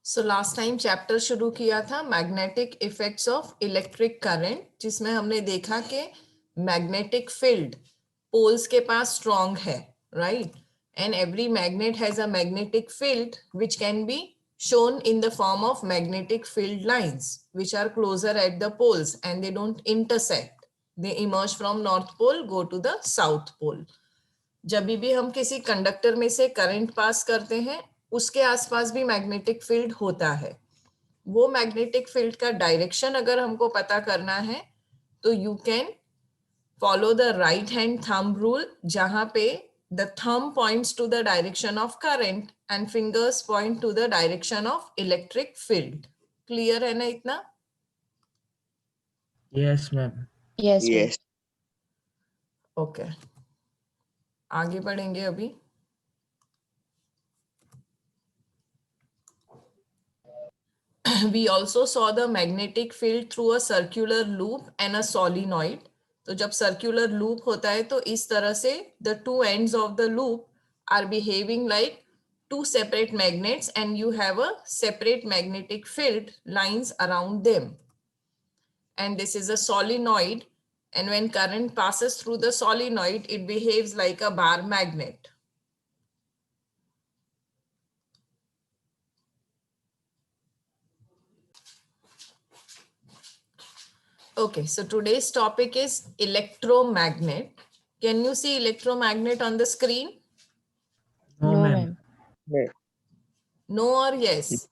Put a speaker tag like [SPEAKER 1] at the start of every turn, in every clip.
[SPEAKER 1] So last time chapter शुरू किया था magnetic effects of electric current, जिसमें हमने देखा कि मैग्नेटिक फील्ड पोल्स के पास स्ट्रॉन्ग है, right? And every magnet has a magnetic field which can be shown in the form of magnetic field lines which are closer at the poles and they don't intersect. They emerge from north pole, go to the south pole. जब भी हम किसी conductor में से current pass करते हैं उसके आसपास भी मैग्नेटिक फील्ड होता है. वो मैग्नेटिक फील्ड का डायरेक्शन अगर हमको पता करना है तो you can follow the right hand thumb rule, जहां पे the thumb points to the direction of current and fingers point to the direction of electric field. Clear है ना इतना?
[SPEAKER 2] Yes ma'am.
[SPEAKER 3] Yes, ma'am.
[SPEAKER 4] Yes.
[SPEAKER 1] Okay, आगे बढ़ेंगे अभी. We also saw the magnetic field through a circular loop and a solenoid. तो जब circular loop होता है तो इस तरह से the two ends of the loop are behaving like two separate magnets and you have a separate magnetic field lines around them. And this is a solenoid, and when current passes through the solenoid, it behaves like a bar magnet. Okay, so today's topic is electromagnet. Can you see electromagnet on the screen?
[SPEAKER 2] No,
[SPEAKER 3] No,
[SPEAKER 2] ma'am.
[SPEAKER 3] ma'am.
[SPEAKER 1] No or yes?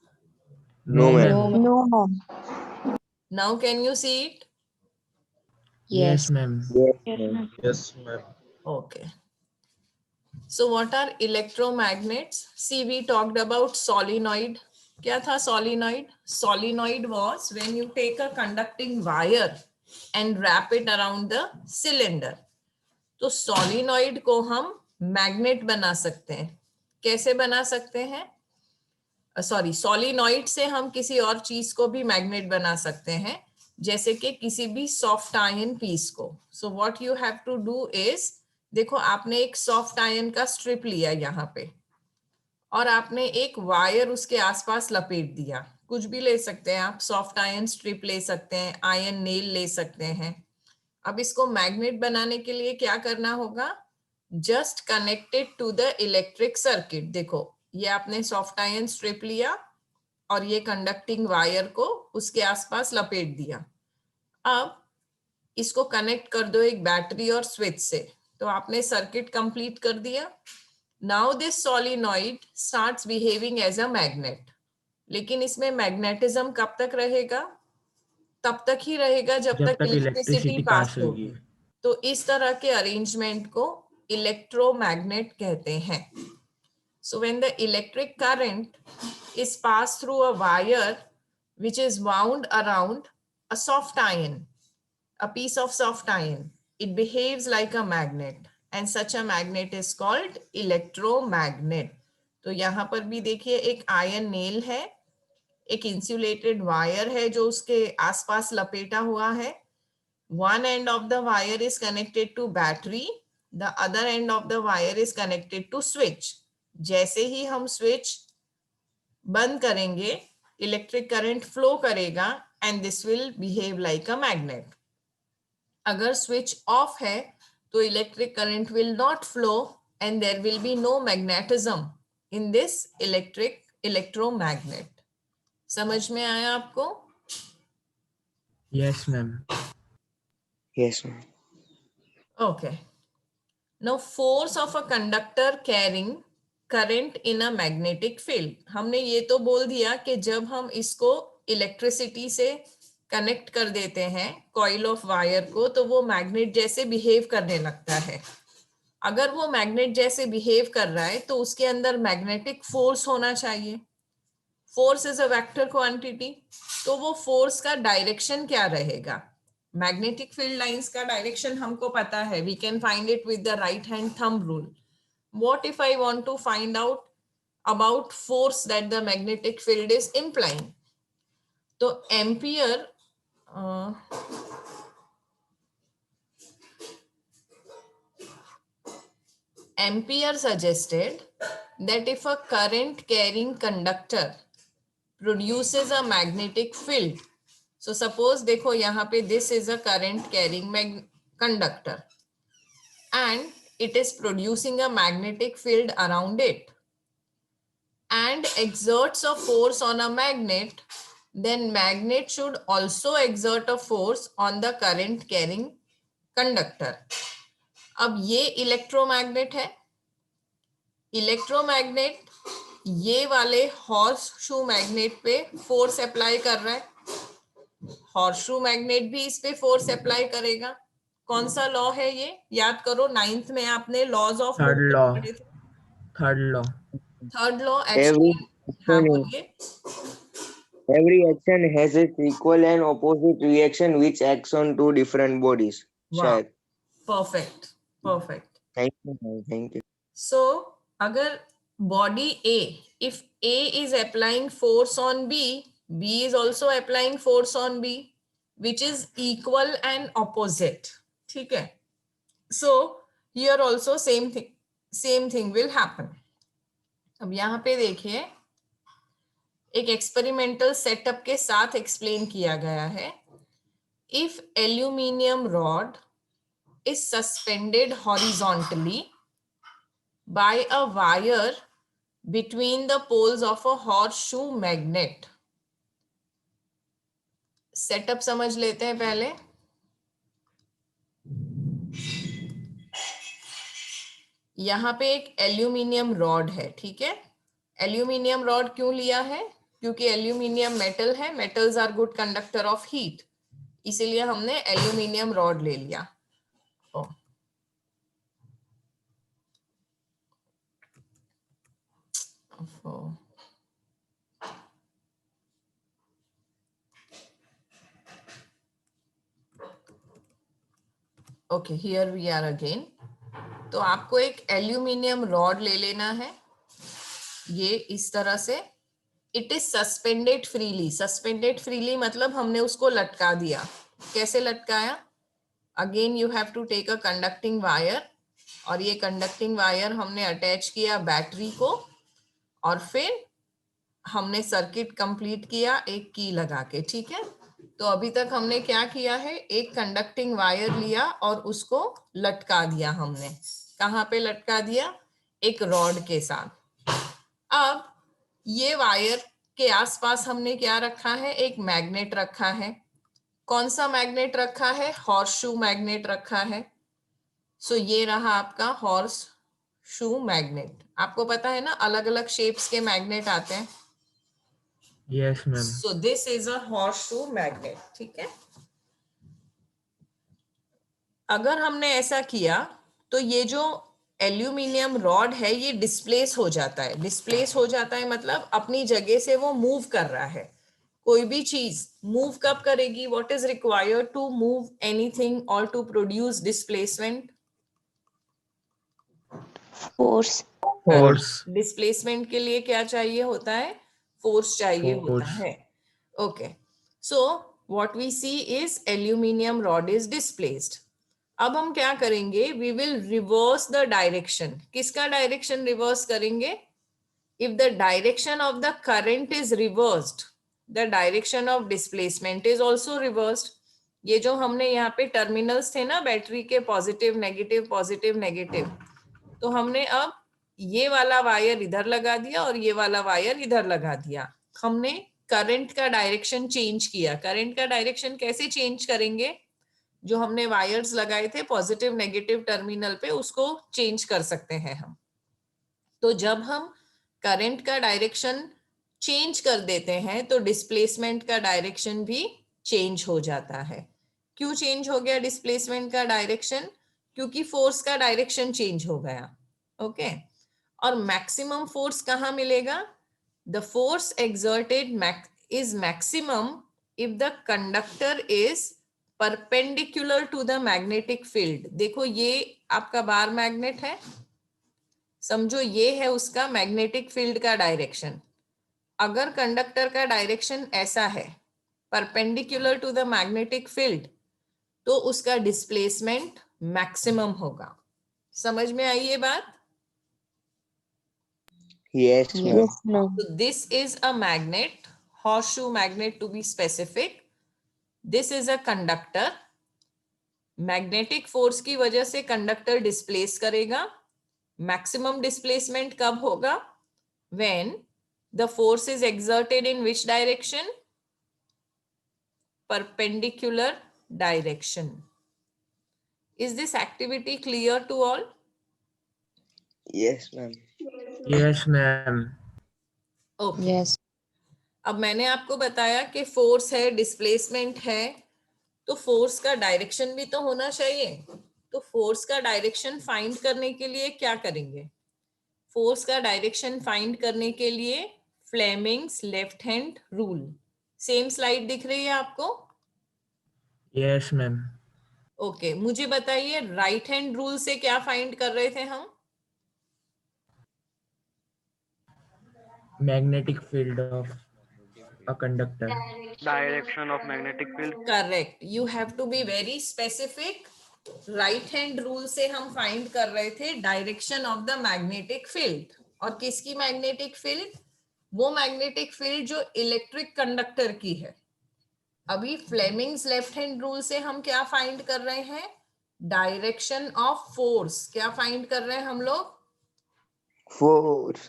[SPEAKER 2] No,
[SPEAKER 4] No,
[SPEAKER 2] ma'am.
[SPEAKER 3] No, ma'am.
[SPEAKER 4] ma'am.
[SPEAKER 3] No, ma'am.
[SPEAKER 1] Now can you see it?
[SPEAKER 2] Yes, ma'am.
[SPEAKER 3] Yes, ma'am.
[SPEAKER 4] Yes, ma'am.
[SPEAKER 1] Okay. So what are electromagnets? See, we talked about solenoid. क्या था solenoid? Solenoid was when you take a conducting wire and wrap it around the cylinder. तो solenoid को हम magnet बना सकते हैं. कैसे बना सकते हैं? सॉरी, सोलिनॉइड से हम किसी और चीज को भी मैग्नेट बना सकते हैं, जैसे कि किसी भी सॉफ्ट आयन पीस को. So what you have to do is, देखो आपने एक सॉफ्ट आयन का स्ट्रिप लिया यहाँ पे और आपने एक वायर उसके आसपास लपेट दिया. कुछ भी ले सकते हैं आप, सॉफ्ट आयन स्ट्रिप ले सकते हैं, आयन नेल ले सकते हैं. अब इसको मैग्नेट बनाने के लिए क्या करना होगा? Just connected to the electric circuit. देखो ये आपने सॉफ्ट आयन स्ट्रिप लिया और ये कंडक्टिंग वायर को उसके आसपास लपेट दिया. अब इसको कनेक्ट कर दो एक बैटरी और स्विच से, तो आपने सर्किट कंप्लीट कर दिया. Now this solenoid starts behaving as a magnet. लेकिन इसमें मैग्नेटिज्म कब तक रहेगा? तब तक ही रहेगा जब तक इलेक्ट्रिसिटी पास होगी. तो इस तरह के अरेंजमेंट को इलेक्ट्रोमैग्नेट कहते हैं. So when the electric current is passed through a wire which is wound around a soft iron, a piece of soft iron, it behaves like a magnet and such a magnet is called electromagnet. तो यहाँ पर भी देखिए एक ion nail है, एक insulated wire है जो उसके आसपास लपेटा हुआ है. One end of the wire is connected to battery, the other end of the wire is connected to switch. जैसे ही हम स्विच बंद करेंगे इलेक्ट्रिक करंट फ्लो करेगा and this will behave like a magnet. अगर स्विच ऑफ है तो electric current will not flow and there will be no magnetism in this electromagnet. समझ में आया आपको?
[SPEAKER 2] Yes, ma'am.
[SPEAKER 4] Yes, ma'am.
[SPEAKER 1] Okay. Now force of a conductor carrying current in a magnetic field. हमने ये तो बोल दिया कि जब हम इसको इलेक्ट्रिसिटी से कनेक्ट कर देते हैं कॉइल ऑफ वायर को तो वो मैग्नेट जैसे बिहेव करने लगता है. अगर वो मैग्नेट जैसे बिहेव कर रहा है तो उसके अंदर मैग्नेटिक फोर्स होना चाहिए. Force is a vector quantity. तो वो फोर्स का डायरेक्शन क्या रहेगा? मैग्नेटिक फील्ड लाइंस का डायरेक्शन हमको पता है, we can find it with the right hand thumb rule. What if I want to find out about force that the magnetic field is implying? तो ampere Ampere suggested that if a current carrying conductor produces a magnetic field. So suppose देखो यहाँ पे this is a current carrying conductor and it is producing a magnetic field around it and exerts a force on a magnet, then magnet should also exert a force on the current carrying conductor. अब ये electromagnet है. Electromagnet ये वाले horse shoe magnet पे force apply कर रहा है. Horse shoe magnet भी इस पे फोर्स अप्लाई करेगा. कौन सा लॉ है ये? याद करो, 9th में आपने laws of
[SPEAKER 2] third
[SPEAKER 1] motion
[SPEAKER 2] law.
[SPEAKER 1] पढ़े थे.
[SPEAKER 2] Third law.
[SPEAKER 1] Third law
[SPEAKER 4] Every
[SPEAKER 1] actually. हाँ
[SPEAKER 4] action,
[SPEAKER 1] बोलिए.
[SPEAKER 4] every action has its equal and opposite reaction which acts on two different bodies.
[SPEAKER 1] वाह,
[SPEAKER 4] शायद.
[SPEAKER 1] Perfect perfect.
[SPEAKER 4] Thank you, ma'am. Thank you.
[SPEAKER 1] So अगर body A, if A is applying force on B, B is also applying force on B, which is equal and opposite. ठीक है. So here also same thing will happen. अब यहाँ पे देखिए, एक experimental setup के साथ एक्सप्लेन किया गया है. If aluminum rod is suspended horizontally by a wire between the poles of a horseshoe magnet. Setup समझ लेते हैं पहले. यहाँ पे एक एल्यूमिनियम रॉड है. ठीक है. एल्यूमिनियम रॉड क्यों लिया है? क्योंकि एल्यूमिनियम मेटल है. Metals are good conductor of heat, इसीलिए हमने एल्यूमिनियम रॉड ले लिया. Okay, here we are again. तो आपको एक एल्यूमिनियम रॉड ले लेना है, ये इस तरह से. It is suspended freely. Suspended freely मतलब हमने उसको लटका दिया. कैसे लटकाया? Again you have to take a conducting wire, और ये कंडक्टिंग वायर हमने अटैच किया बैटरी को, और फिर हमने सर्किट कंप्लीट किया एक की लगा के. ठीक है. तो अभी तक हमने क्या किया है, एक कंडक्टिंग वायर लिया और उसको लटका दिया हमने. कहाँ पे लटका दिया? एक रॉड के साथ. अब ये वायर के आसपास हमने क्या रखा है? एक मैग्नेट रखा है. कौन सा मैग्नेट रखा है? हॉर्सशू मैग्नेट रखा है. सो ये रहा आपका हॉर्स शू मैग्नेट. आपको पता है ना, अलग अलग शेप्स के मैग्नेट आते हैं.
[SPEAKER 2] Yes, ma'am.
[SPEAKER 1] So this is a horseshoe magnet. ठीक है. अगर हमने ऐसा किया तो ये जो एल्यूमिनियम रॉड है ये डिस्प्लेस हो जाता है. डिस्प्लेस हो जाता है मतलब अपनी जगह से वो मूव कर रहा है. कोई भी चीज मूव कब करेगी? What is required to move anything और to produce displacement?
[SPEAKER 3] Force.
[SPEAKER 2] Force.
[SPEAKER 1] Displacement के लिए क्या चाहिए होता है? फोर्स चाहिए होता
[SPEAKER 2] Force.
[SPEAKER 1] है. Okay. So what we see is aluminium rod is displaced. अब हम क्या करेंगे? We will reverse the direction. किसका डायरेक्शन रिवर्स करेंगे? If the direction of the current is reversed, the direction of displacement is also reversed. ये जो हमने यहाँ पे टर्मिनल्स थे ना बैटरी के, पॉजिटिव नेगेटिव पॉजिटिव नेगेटिव, तो हमने अब ये वाला वायर इधर लगा दिया और ये वाला वायर इधर लगा दिया. हमने करंट का डायरेक्शन चेंज किया. करंट का डायरेक्शन कैसे चेंज करेंगे? जो हमने वायर्स लगाए थे पॉजिटिव नेगेटिव टर्मिनल पे, उसको चेंज कर सकते हैं हम. तो जब हम करंट का डायरेक्शन चेंज कर देते हैं तो डिस्प्लेसमेंट का डायरेक्शन भी चेंज हो जाता है. क्यों चेंज हो गया डिस्प्लेसमेंट का डायरेक्शन? क्योंकि फोर्स का डायरेक्शन चेंज हो गया. ओके. और मैक्सिमम फोर्स कहाँ मिलेगा? The force exerted is maximum if the conductor is perpendicular to the magnetic field. देखो ये आपका बार मैग्नेट है, समझो ये है उसका मैग्नेटिक फील्ड का डायरेक्शन. अगर कंडक्टर का डायरेक्शन ऐसा है, perpendicular to the magnetic field, तो उसका डिस्प्लेसमेंट मैक्सिमम होगा. समझ में आई ये बात?
[SPEAKER 4] Yes, ma'am.
[SPEAKER 3] Yes, ma'am.
[SPEAKER 1] So this is a magnet horseshoe magnet to be specific. This is a conductor. Magnetic force की वजह से कंडक्टर डिस्प्लेस करेगा. मैक्सिमम डिस्प्लेसमेंट कब होगा? When the force is exerted in which direction? Perpendicular direction. Is this activity clear to all?
[SPEAKER 4] Yes, ma'am.
[SPEAKER 2] Yes, ma'am.
[SPEAKER 1] Okay.
[SPEAKER 3] Yes.
[SPEAKER 1] अब मैंने आपको बताया कि फोर्स है, डिस्प्लेसमेंट है, तो फोर्स का डायरेक्शन भी तो होना चाहिए. तो फोर्स का डायरेक्शन फाइंड करने के लिए क्या करेंगे? फोर्स का डायरेक्शन फाइंड करने के लिए Fleming's left hand rule. Same slide दिख रही है आपको?
[SPEAKER 2] Yes, ma'am.
[SPEAKER 1] ओके. मुझे बताइए राइट हैंड रूल से क्या फाइंड कर रहे थे हम?
[SPEAKER 2] Magnetic field of a conductor.
[SPEAKER 5] Direction of magnetic field.
[SPEAKER 1] Correct. You have to be very specific. Right hand rule से हम फाइंड कर रहे थे direction of the magnetic field. और किसकी मैग्नेटिक फील्ड? वो मैग्नेटिक फील्ड जो इलेक्ट्रिक कंडक्टर की है. अभी फ्लेमिंग्स लेफ्ट हैंड रूल से हम क्या फाइंड कर रहे हैं? Direction of force. क्या फाइंड कर रहे हैं हम लोग?
[SPEAKER 4] Force.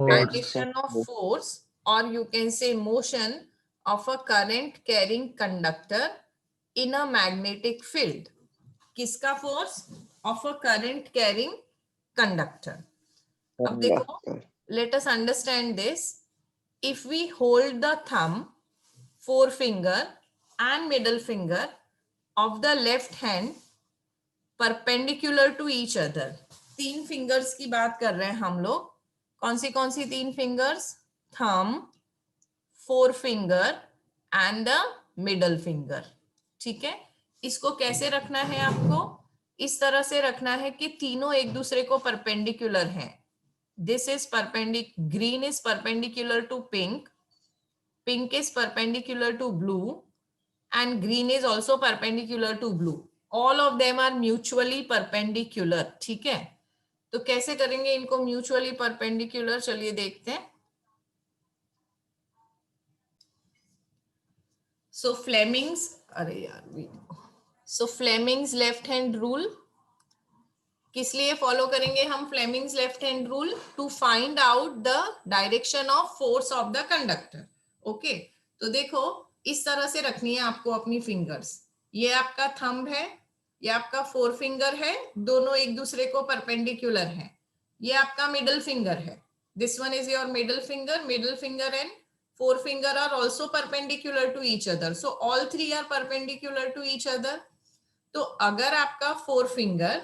[SPEAKER 1] Direction of force, or you can say motion of a current carrying conductor in a magnetic field. किसका force? Of a current carrying conductor. अब देखो, let us understand this. If we hold the thumb, forefinger and middle finger of the left hand perpendicular to each other. 3 fingers की बात कर रहे हैं हम लोग. कौन सी 3 fingers? Thumb, four finger and the middle finger. ठीक है. इसको कैसे रखना है आपको? इस तरह से रखना है कि तीनों एक दूसरे को परपेंडिकुलर हैं. This is perpendicular. Green is perpendicular to pink, pink is perpendicular to blue, and green is also perpendicular to blue. All of them are mutually perpendicular. ठीक है. तो कैसे करेंगे इनको म्यूचुअली परपेंडिकुलर? चलिए देखते हैं. सो फ्लेमिंग्स, अरे यार, so Fleming's left hand rule किस लिए फॉलो करेंगे हम? Fleming's left hand rule to find out the direction of force of the conductor. Okay. तो देखो, इस तरह से रखनी है आपको अपनी फिंगर्स. ये आपका थंब है, ये आपका फोर फिंगर है, दोनों एक दूसरे को परपेंडिकुलर है. ये आपका मिडल फिंगर है. This one is your middle finger. Middle finger and four finger are also perpendicular to each other. So all 3 are perpendicular to each other. तो अगर आपका फोर फिंगर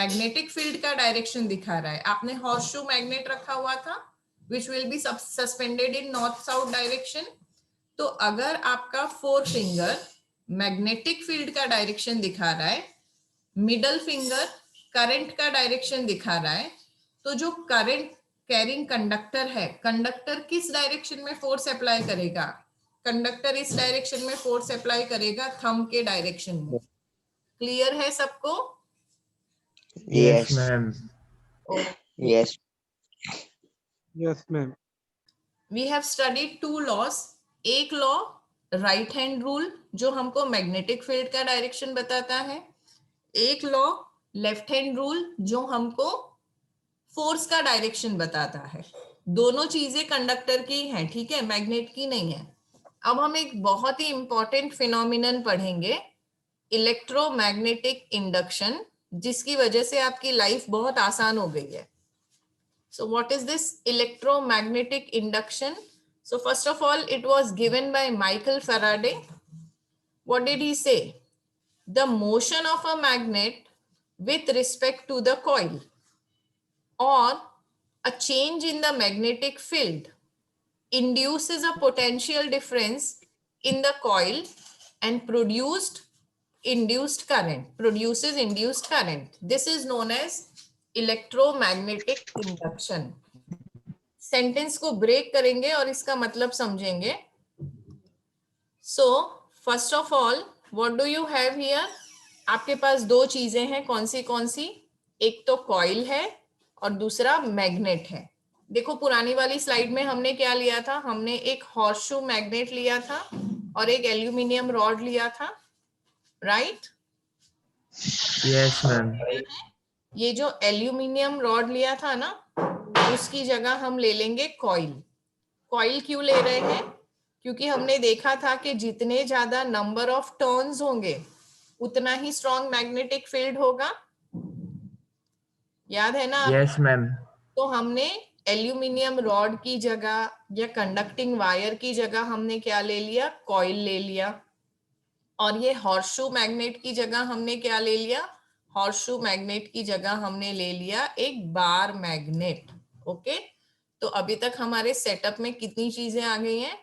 [SPEAKER 1] मैग्नेटिक फील्ड का direction दिखा रहा है, आपने horseshoe magnet रखा हुआ था which will be suspended in north south direction. तो अगर आपका फोर फिंगर मैग्नेटिक फील्ड का डायरेक्शन दिखा रहा है, मिडल फिंगर करंट का डायरेक्शन दिखा रहा है, तो जो करंट कैरिंग कंडक्टर है, कंडक्टर किस डायरेक्शन में फोर्स अप्लाई करेगा? कंडक्टर इस डायरेक्शन में फोर्स अप्लाई करेगा, थंब के डायरेक्शन में. क्लियर है सबको?
[SPEAKER 2] Yes, ma'am.
[SPEAKER 4] Yes.
[SPEAKER 5] Yes, ma'am.
[SPEAKER 1] We have studied 2 laws. एक लॉ राइट हैंड रूल जो हमको मैग्नेटिक फील्ड का डायरेक्शन बताता है. एक लॉ लेफ्ट हैंड रूल जो हमको फोर्स का डायरेक्शन बताता है. दोनों चीजें कंडक्टर की हैं, ठीक है, मैग्नेट की नहीं है. अब हम एक बहुत ही इंपॉर्टेंट फिनोमिनन पढ़ेंगे, इलेक्ट्रोमैग्नेटिक इंडक्शन, जिसकी वजह से आपकी लाइफ बहुत आसान हो गई है. So what is this electromagnetic induction? So first of all, it was given by Michael Faraday. What did he say? The motion of a magnet with respect to the coil, or a change in the magnetic field, induces a potential difference in the coil and produces induced current. This is known as electromagnetic induction. Sentence को break करेंगे और इसका मतलब समझेंगे. So first of all, what do you have here? आपके पास 2 चीजें हैं. कौन सी? एक तो कॉइल है और दूसरा मैग्नेट है. देखो पुरानी वाली स्लाइड में हमने क्या लिया था, हमने एक हॉर्सशू मैग्नेट लिया था और एक एल्यूमिनियम रॉड लिया था, राइट?
[SPEAKER 2] Yes, ma'am.
[SPEAKER 1] ये जो एल्यूमिनियम रॉड लिया था ना, उसकी जगह हम ले लेंगे कॉइल। कॉइल क्यों ले रहे हैं? क्योंकि हमने देखा था कि जितने ज्यादा नंबर ऑफ टर्न्स होंगे उतना ही स्ट्रॉन्ग मैग्नेटिक फील्ड होगा, याद है ना?
[SPEAKER 2] Yes, ma'am.
[SPEAKER 1] तो हमने एल्यूमिनियम रॉड की जगह या कंडक्टिंग वायर की जगह हमने क्या ले लिया, कॉइल ले लिया। और ये हॉर्सशू मैग्नेट की जगह हमने क्या ले लिया, हॉर्सशू मैग्नेट की जगह हमने ले लिया एक बार मैग्नेट। ओके, तो अभी तक हमारे सेटअप में कितनी चीजें आ गई हैं?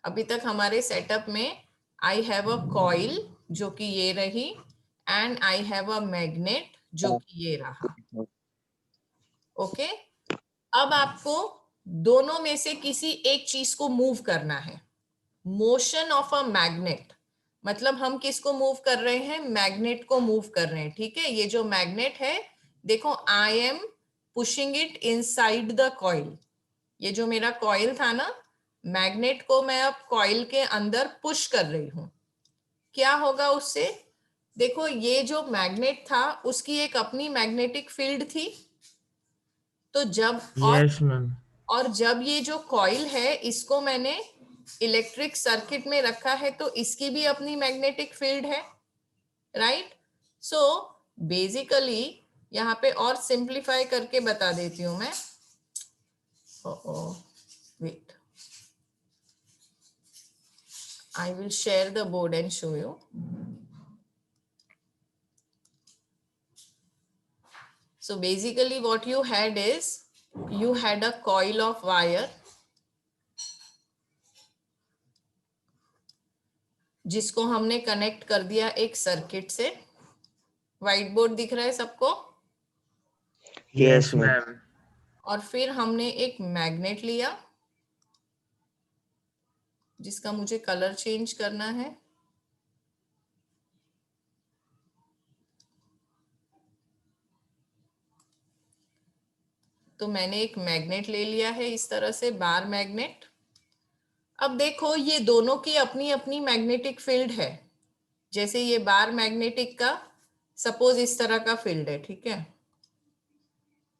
[SPEAKER 1] अभी तक हमारे सेटअप में आई हैव अ कॉइल जो कि ये रही, and I have a magnet जो कि ये रहा। ओके, अब आपको दोनों में से किसी एक चीज को मूव करना है। मोशन ऑफ अ मैग्नेट, मतलब हम किसको मूव कर रहे हैं, मैग्नेट को मूव कर रहे हैं। ठीक है, ये जो मैग्नेट है, देखो I am pushing it inside the coil. ये जो मेरा कॉइल था ना, मैग्नेट को मैं अब कॉइल के अंदर पुश कर रही हूं। क्या होगा उससे? देखो ये जो मैग्नेट था उसकी एक अपनी मैग्नेटिक फील्ड थी, तो जब
[SPEAKER 2] Yes, ma'am.
[SPEAKER 1] और जब ये जो कॉइल है इसको मैंने इलेक्ट्रिक सर्किट में रखा है तो इसकी भी अपनी मैग्नेटिक फील्ड है, राइट? सो बेसिकली यहाँ पे और सिंप्लीफाई करके बता देती हूं मैं। Wait, I will share the board and show you. So basically what you had is, you had a coil of wire जिसको हमने कनेक्ट कर दिया एक सर्किट से। व्हाइट बोर्ड दिख रहा है सबको?
[SPEAKER 2] Yes, ma'am.
[SPEAKER 1] और फिर हमने एक मैग्नेट लिया जिसका मुझे कलर चेंज करना है। तो मैंने एक मैग्नेट ले लिया है इस तरह से, बार मैग्नेट। अब देखो ये दोनों की अपनी अपनी मैग्नेटिक फील्ड है। जैसे ये बार मैग्नेटिक का सपोज इस तरह का फील्ड है, ठीक है?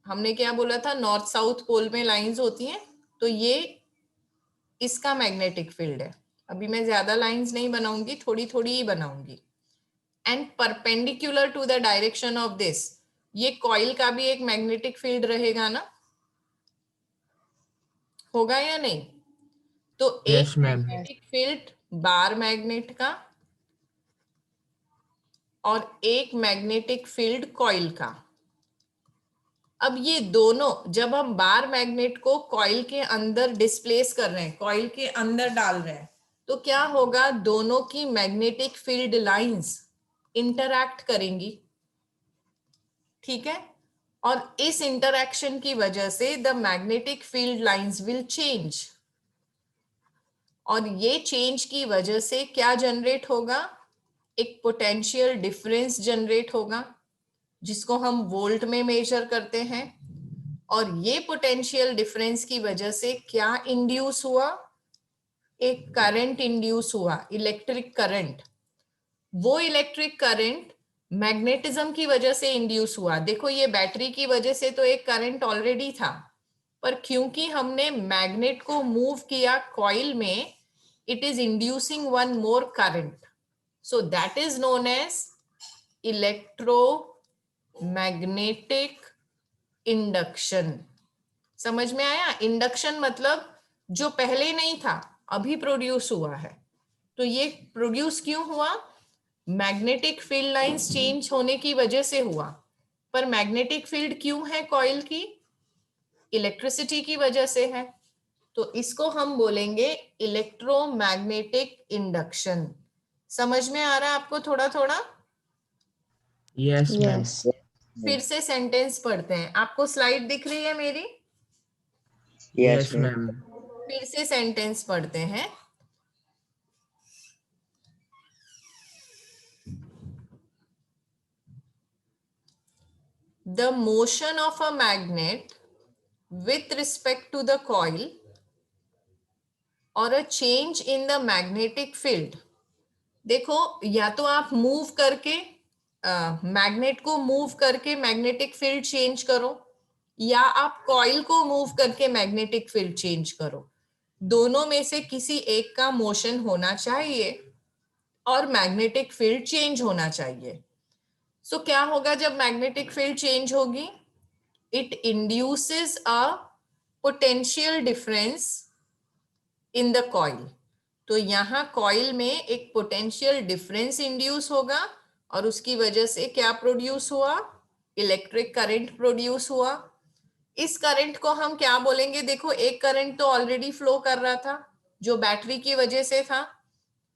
[SPEAKER 1] हमने क्या बोला था, नॉर्थ साउथ पोल में लाइंस होती हैं, तो ये इसका मैग्नेटिक फील्ड है। अभी मैं ज्यादा लाइंस नहीं बनाऊंगी, थोड़ी थोड़ी ही बनाऊंगी। And perpendicular to the direction of this, ये कॉइल का भी एक मैग्नेटिक फील्ड रहेगा ना, होगा या नहीं? तो एक
[SPEAKER 2] Yes, ma'am.
[SPEAKER 1] Magnetic field bar magnet का और एक मैग्नेटिक फील्ड कॉइल का। अब ये दोनों जब हम बार मैग्नेट को कॉइल के अंदर डिस्प्लेस कर रहे हैं, कॉइल के अंदर डाल रहे हैं, तो क्या होगा, दोनों की मैग्नेटिक फील्ड लाइंस इंटरैक्ट करेंगी, ठीक है? और इस इंटरैक्शन की वजह से the magnetic field lines will change, और ये चेंज की वजह से क्या जनरेट होगा, एक पोटेंशियल डिफरेंस जनरेट होगा जिसको हम वोल्ट में मेजर करते हैं। और ये पोटेंशियल डिफरेंस की वजह से क्या इंड्यूस हुआ, एक करंट इंड्यूस हुआ, इलेक्ट्रिक करंट। वो इलेक्ट्रिक करंट मैग्नेटिज्म की वजह से इंड्यूस हुआ। देखो ये बैटरी की वजह से तो एक करंट ऑलरेडी था, पर क्योंकि हमने मैग्नेट को मूव किया कॉइल में, it is inducing one more current, so that is known as electromagnetic induction. समझ में आया? इंडक्शन मतलब जो पहले नहीं था अभी प्रोड्यूस हुआ है। तो ये प्रोड्यूस क्यों हुआ, मैग्नेटिक फील्ड लाइंस चेंज होने की वजह से हुआ। पर मैग्नेटिक फील्ड क्यों है कॉइल की, इलेक्ट्रिसिटी की वजह से है। तो इसको हम बोलेंगे इलेक्ट्रोमैग्नेटिक इंडक्शन। समझ में आ रहा है आपको थोड़ा थोड़ा?
[SPEAKER 2] Yes, ma'am.
[SPEAKER 1] फिर से सेंटेंस पढ़ते हैं। आपको स्लाइड दिख रही है मेरी?
[SPEAKER 2] Yes, ma'am.
[SPEAKER 1] फिर से सेंटेंस पढ़ते हैं। The motion of a magnet with respect to the coil or a change in the magnetic field. देखो, या तो आप मूव करके मैग्नेट को मूव करके मैग्नेटिक फील्ड चेंज करो, या आप कॉइल को मूव करके मैग्नेटिक फील्ड चेंज करो। दोनों में से किसी एक का मोशन होना चाहिए और मैग्नेटिक फील्ड चेंज होना चाहिए। सो क्या होगा जब मैग्नेटिक फील्ड चेंज होगी? It induces a potential difference in the coil. तो यहाँ कॉइल में एक पोटेंशियल डिफरेंस इंड्यूस होगा और उसकी वजह से क्या प्रोड्यूस हुआ? इलेक्ट्रिक करंट प्रोड्यूस हुआ। इस करंट को हम क्या बोलेंगे? देखो, एक करंट तो ऑलरेडी फ्लो कर रहा था जो बैटरी की वजह से था।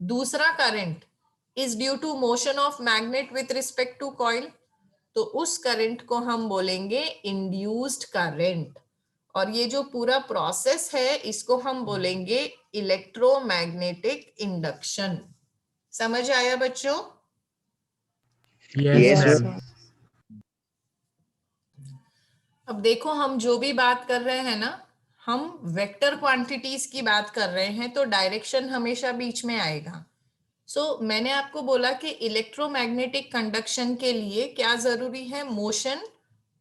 [SPEAKER 1] दूसरा current is due to motion of magnet with respect to coil, तो उस करंट को हम बोलेंगे इंड्यूस्ड करंट। और ये जो पूरा प्रोसेस है इसको हम बोलेंगे इलेक्ट्रोमैग्नेटिक इंडक्शन। समझ आया बच्चों?
[SPEAKER 2] Yes,
[SPEAKER 4] Yes,
[SPEAKER 2] ma'am.
[SPEAKER 4] ma'am.
[SPEAKER 1] अब देखो, हम जो भी बात कर रहे हैं ना, हम वेक्टर क्वांटिटीज की बात कर रहे हैं, तो डायरेक्शन हमेशा बीच में आएगा। मैंने आपको बोला कि इलेक्ट्रोमैग्नेटिक कंडक्शन के लिए क्या जरूरी है? Motion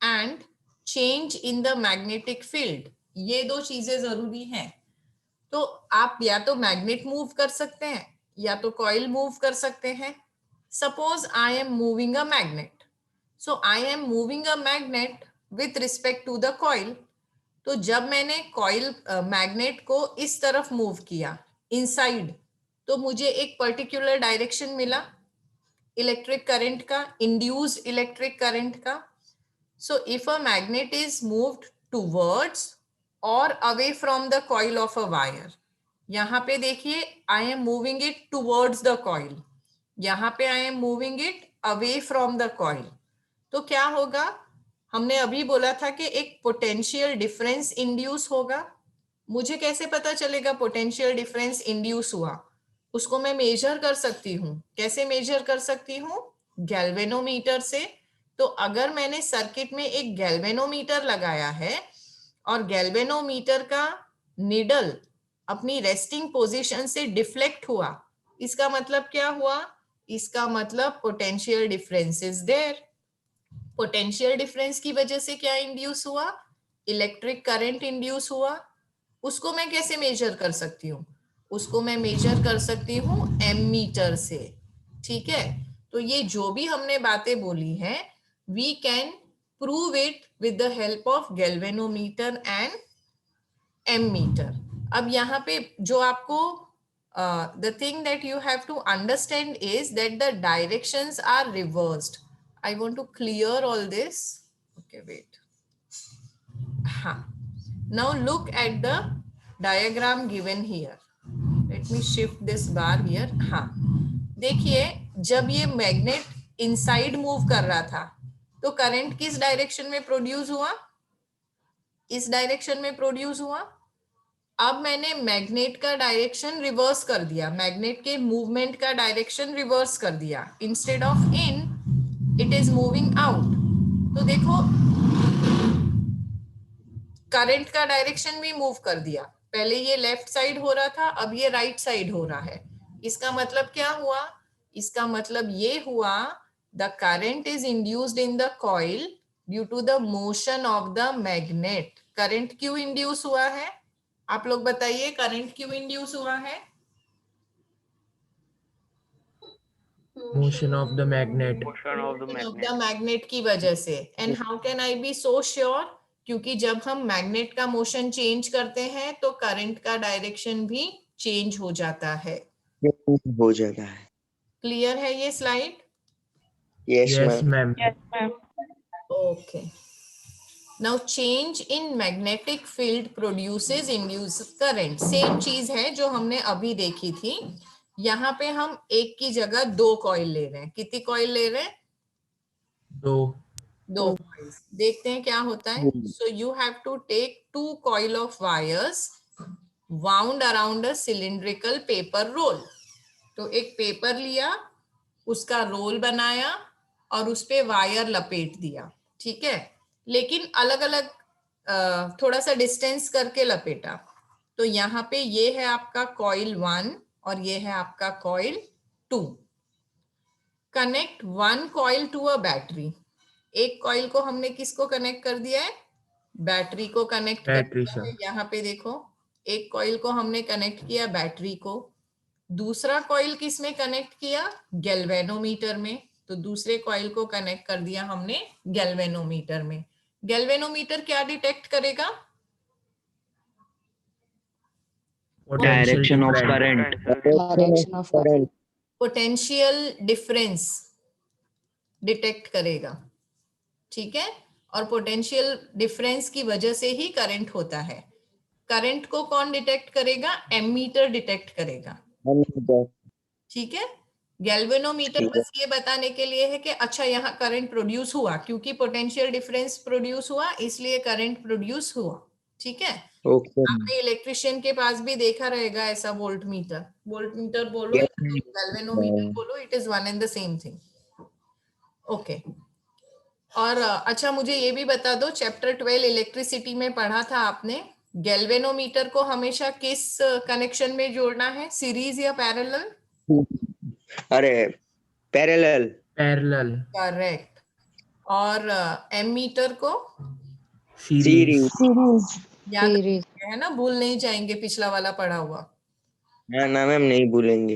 [SPEAKER 1] and change in the magnetic field, ये दो चीजें जरूरी हैं। तो आप या तो मैग्नेट मूव कर सकते हैं या तो कॉइल मूव कर सकते हैं। Suppose I am moving a magnet, so I am moving a magnet with respect to the coil. तो जब मैंने कॉइल मैग्नेट को इस तरफ मूव किया इनसाइड, तो मुझे एक पर्टिकुलर डायरेक्शन मिला इलेक्ट्रिक करंट का, इंड्यूस्ड इलेक्ट्रिक करंट का। So if a magnet is moved towards और away from the coil of a wire, यहाँ पे देखिए I am moving it towards the coil, यहाँ पे I am moving it away from the coil. तो क्या होगा? हमने अभी बोला था कि एक पोटेंशियल डिफरेंस इंड्यूस होगा। मुझे कैसे पता चलेगा पोटेंशियल डिफरेंस इंड्यूस हुआ? उसको मैं मेजर कर सकती हूँ। कैसे मेजर कर सकती हूँ? गैल्वेनोमीटर से। तो अगर मैंने सर्किट में एक गैल्वेनोमीटर लगाया है और गैल्वेनोमीटर का निडल अपनी रेस्टिंग पोजीशन से डिफ्लेक्ट हुआ, इसका मतलब क्या हुआ? इसका मतलब potential difference is there. Potential difference की वजह से क्या इंड्यूस हुआ? इलेक्ट्रिक करंट इंड्यूस हुआ। उसको मैं कैसे मेजर कर सकती हूँ? उसको मैं मेजर कर सकती हूँ एमीटर से। ठीक है, तो ये जो भी हमने बातें बोली हैं, we can prove it with the help of galvanometer and ammeter. अब यहाँ पे जो आपको the thing that you have to understand is that the directions are reversed. I want to clear all this. Okay, wait. Now look at the diagram given here. Let me shift this bar here. देखिए, जब ये magnet inside move कर रहा था तो current किस direction में produce हुआ? इस डायरेक्शन में प्रोड्यूस हुआ। अब मैंने मैग्नेट का डायरेक्शन रिवर्स कर दिया, मैग्नेट के मूवमेंट का डायरेक्शन रिवर्स कर दिया। Instead of in, it is moving out. तो देखो, करंट का डायरेक्शन भी मूव कर दिया। पहले ये लेफ्ट साइड हो रहा था, अब ये राइट साइड हो रहा है। इसका मतलब क्या हुआ? इसका मतलब ये हुआ, the current is induced in the coil due to the motion of the magnet. Current क्यों इंड्यूस हुआ है? आप लोग बताइए, करंट क्यों इंड्यूस हुआ है?
[SPEAKER 2] Motion of the magnet.
[SPEAKER 5] Motion of the
[SPEAKER 1] of
[SPEAKER 5] magnet.
[SPEAKER 1] The magnet की वजह से। And how can I be so sure? क्योंकि जब हम मैग्नेट का मोशन चेंज करते हैं तो करंट का डायरेक्शन भी चेंज हो जाता है।
[SPEAKER 4] हो जाता है।
[SPEAKER 1] क्लियर है ये slide?
[SPEAKER 4] Yes,
[SPEAKER 2] Yes,
[SPEAKER 4] ma'am.
[SPEAKER 2] ma'am.
[SPEAKER 1] Okay, now change in magnetic field produces induced current. Same चीज है जो हमने अभी देखी थी। यहाँ पे हम एक की जगह दो कॉइल ले रहे हैं। कितनी कॉइल ले रहे हैं? दो coils। देखते हैं क्या होता है। So you have to take 2 coil of wires wound around a cylindrical paper roll। तो एक पेपर लिया, उसका रोल बनाया और उस पे वायर लपेट दिया। ठीक है, लेकिन अलग अलग थोड़ा सा डिस्टेंस करके लपेटा, तो यहाँ पे ये है आपका कॉइल 1 और ये है आपका coil 2। Connect one coil to a battery. एक कॉइल को हमने किसको कनेक्ट कर दिया है? बैटरी को कनेक्ट कर
[SPEAKER 2] बैटरी
[SPEAKER 1] दिया
[SPEAKER 2] से।
[SPEAKER 1] है। यहाँ पे देखो, एक कॉइल को हमने कनेक्ट किया बैटरी को, दूसरा कॉइल किस में कनेक्ट किया? गैल्वेनोमीटर में। तो दूसरे कॉइल को कनेक्ट कर दिया हमने गैल्वेनोमीटर में। गैल्वेनोमीटर क्या डिटेक्ट करेगा?
[SPEAKER 5] Direction of
[SPEAKER 2] current.
[SPEAKER 5] current.
[SPEAKER 4] Direction of current.
[SPEAKER 1] Potential difference detect करेगा, ठीक है। और पोटेंशियल डिफरेंस की वजह से ही करंट होता है। करंट को कौन डिटेक्ट करेगा? एमीटर डिटेक्ट करेगा,
[SPEAKER 4] Ammeter.
[SPEAKER 1] ठीक है। गैल्वेनोमीटर
[SPEAKER 4] ठीक है।
[SPEAKER 1] बस ये बताने के लिए है कि अच्छा यहाँ करंट प्रोड्यूस हुआ, क्योंकि पोटेंशियल डिफरेंस प्रोड्यूस हुआ इसलिए करंट प्रोड्यूस हुआ, ठीक है।
[SPEAKER 4] Okay.
[SPEAKER 1] आपने इलेक्ट्रिशियन के पास भी देखा रहेगा ऐसा वोल्ट मीटर। वोल्ट मीटर बोलो
[SPEAKER 4] Yes.
[SPEAKER 1] या गैल्वेनोमीटर बोलो, it is one and the same thing. Okay. और अच्छा मुझे ये भी बता दो, चैप्टर 12 इलेक्ट्रिसिटी में पढ़ा था आपने, गैल्वेनोमीटर को हमेशा किस कनेक्शन में जोड़ना है? सीरीज या पैरेलल?
[SPEAKER 4] अरे पैरेलल।
[SPEAKER 2] Parallel.
[SPEAKER 1] करेक्ट। और एमीटर को
[SPEAKER 2] Series.
[SPEAKER 1] याद रखिए, है ना, भूल नहीं जाएंगे, पिछला वाला पढ़ा हुआ।
[SPEAKER 4] हाँ ना मैम, नहीं भूलेंगे।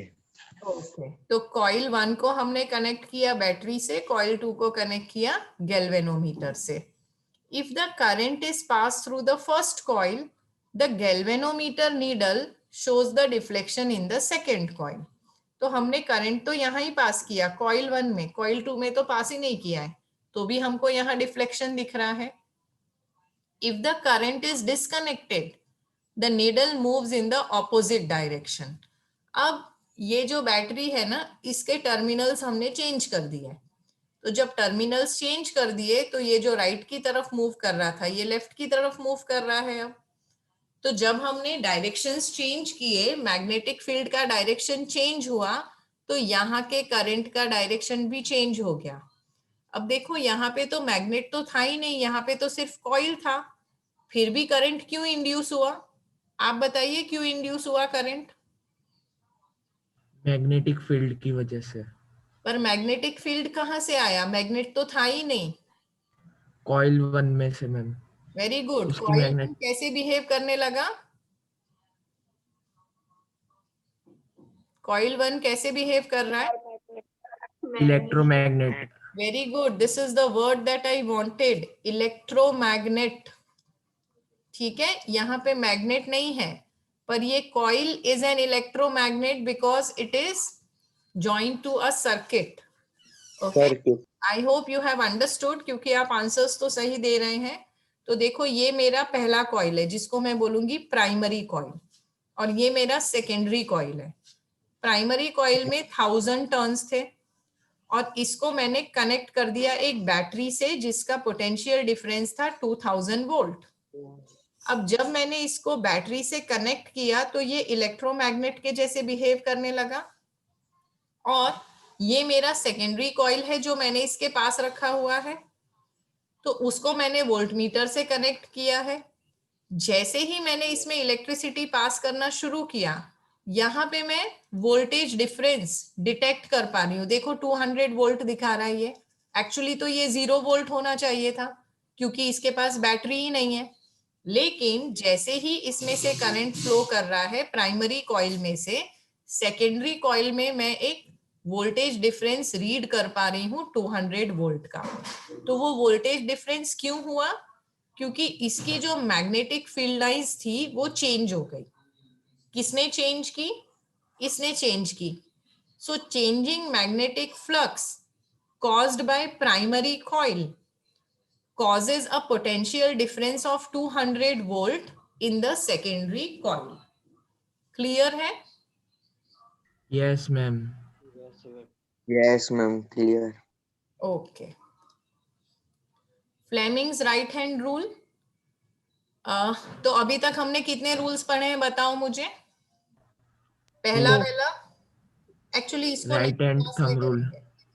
[SPEAKER 1] ओके। तो कॉइल 1 को हमने कनेक्ट किया बैटरी से, कॉइल 2 को कनेक्ट किया गैल्वेनोमीटर से। If the current is pass through the first coil, the galvanometer needle shows the deflection in the second coil. तो हमने करंट तो यहाँ ही पास किया कॉइल 1 में, कॉइल 2 में तो पास ही नहीं किया है, तो भी हमको यहाँ डिफ्लेक्शन दिख रहा है। If the current is disconnected, the needle moves in the opposite direction. अब ये जो बैटरी है ना, इसके टर्मिनल्स हमने चेंज कर दिए। तो जब टर्मिनल्स चेंज कर दिए तो ये जो राइट की तरफ मूव कर रहा था ये लेफ्ट की तरफ मूव कर रहा है अब। तो जब हमने डायरेक्शंस चेंज किए, मैग्नेटिक फील्ड का डायरेक्शन चेंज हुआ, तो यहाँ के करंट का डायरेक्शन भी चेंज हो गया। अब देखो यहाँ पे तो मैग्नेट तो था ही नहीं, यहाँ पे तो सिर्फ कॉइल था, फिर भी करंट क्यों इंड्यूस हुआ? आप बताइए क्यों इंड्यूस हुआ करंट?
[SPEAKER 2] मैग्नेटिक फील्ड की वजह से।
[SPEAKER 1] पर मैग्नेटिक फील्ड कहाँ से आया? मैग्नेट तो था ही नहीं।
[SPEAKER 2] कॉइल 1 में से मैम।
[SPEAKER 1] Very good.
[SPEAKER 2] उसकी
[SPEAKER 1] कॉइल
[SPEAKER 2] मैग्नेट
[SPEAKER 1] कैसे बिहेव करने लगा? कॉइल 1 कैसे बिहेव कर रहा है?
[SPEAKER 2] Electromagnet.
[SPEAKER 1] Very good, this is the word that I wanted, electromagnet. ठीक है, यहाँ पे मैग्नेट नहीं है, पर ये coil is an electromagnet because it is joint to a circuit. Okay,
[SPEAKER 4] circuit.
[SPEAKER 1] I hope you have understood, क्योंकि आप आंसर्स तो सही दे रहे हैं। तो देखो ये मेरा पहला कॉइल है जिसको मैं बोलूंगी प्राइमरी कॉइल, और ये मेरा सेकेंडरी कॉइल है। प्राइमरी कॉइल में 1000 टर्न्स थे, और इसको मैंने कनेक्ट कर दिया एक बैटरी से जिसका पोटेंशियल डिफरेंस था 2000 वोल्ट। अब जब मैंने इसको बैटरी से कनेक्ट किया तो ये इलेक्ट्रोमैग्नेट के जैसे बिहेव करने लगा, और ये मेरा सेकेंडरी कॉइल है जो मैंने इसके पास रखा हुआ है, तो उसको मैंने वोल्टमीटर से कनेक्ट किया है। जैसे ही मैंने इसमें इलेक्ट्रिसिटी पास करना शुरू किया, यहाँ पे मैं वोल्टेज डिफरेंस डिटेक्ट कर पा रही हूँ। देखो 200 वोल्ट दिखा रहा है ये, एक्चुअली तो ये 0 वोल्ट होना चाहिए था क्योंकि इसके पास बैटरी ही नहीं है। लेकिन जैसे ही इसमें से करंट फ्लो कर रहा है प्राइमरी कॉइल में से सेकेंडरी कॉइल में, मैं एक वोल्टेज डिफरेंस रीड कर पा रही हूँ 200 वोल्ट का। तो वो वोल्टेज डिफरेंस क्यों हुआ? क्योंकि इसकी जो मैग्नेटिक फील्ड लाइंस थी वो चेंज हो गई। किसने चेंज की? इसने चेंज की। So changing magnetic flux caused by primary coil causes a potential difference of 200 volt in the secondary coil. Clear है?
[SPEAKER 2] Yes ma'am.
[SPEAKER 4] Yes ma'am, clear.
[SPEAKER 1] Okay. Fleming's right hand rule. तो अभी तक हमने कितने rules पढ़े हैं बताओ मुझे? पहला वाला, एक्चुअली इसको
[SPEAKER 2] राइट हैंड
[SPEAKER 1] class में
[SPEAKER 2] थंब रूल।
[SPEAKER 1] करेंगे।